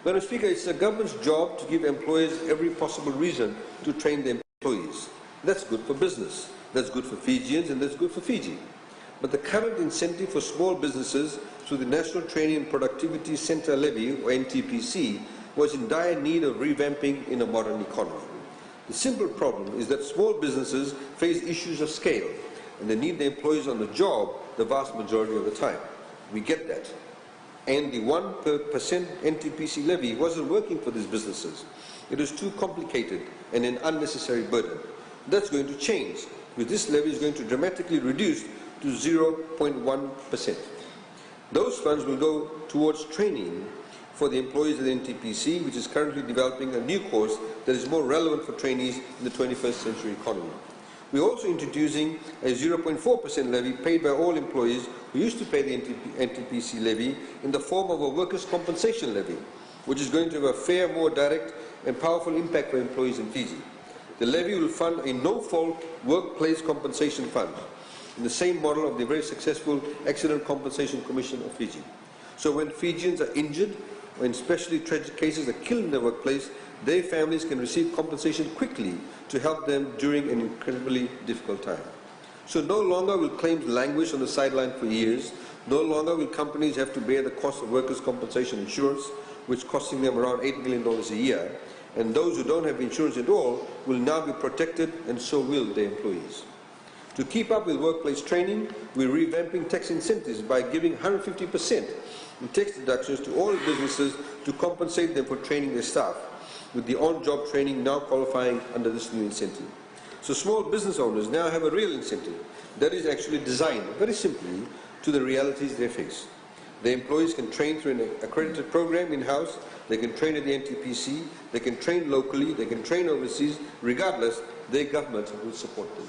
Madam Speaker, it's the government's job to give employers every possible reason to train their employees. That's good for business, that's good for Fijians, and that's good for Fiji. But the current incentive for small businesses through the National Training and Productivity Centre Levy, or NTPC, was in dire need of revamping in a modern economy. The simple problem is that small businesses face issues of scale, and they need the employees on the job the vast majority of the time. We get that. And the 1% NTPC levy wasn't working for these businesses. It was too complicated and an unnecessary burden. That's going to change, because this levy is going to dramatically reduce to 0.1%. Those funds will go towards training for the employees of the NTPC, which is currently developing a new course that is more relevant for trainees in the 21st century economy. We're also introducing a 0.4% levy paid by all employees who used to pay the NTPC levy in the form of a workers' compensation levy, which is going to have a fair, more direct and powerful impact for employees in Fiji. The levy will fund a no-fault workplace compensation fund, in the same model of the very successful Accident Compensation Commission of Fiji. So when Fijians are injured, or in especially tragic cases are killed in their workplace, their families can receive compensation quickly to help them during an incredibly difficult time. So no longer will claims languish on the sideline for years. No longer will companies have to bear the cost of workers' compensation insurance, which is costing them around $8 million a year. And those who don't have insurance at all will now be protected, and so will their employees. To keep up with workplace training, we're revamping tax incentives by giving 150% in tax deductions to all businesses to compensate them for training their staff, with the on-job training now qualifying under this new incentive. So small business owners now have a real incentive that is actually designed, very simply, to the realities they face. The employees can train through an accredited program in-house, they can train at the NTPC, they can train locally, they can train overseas. Regardless, their government will support them.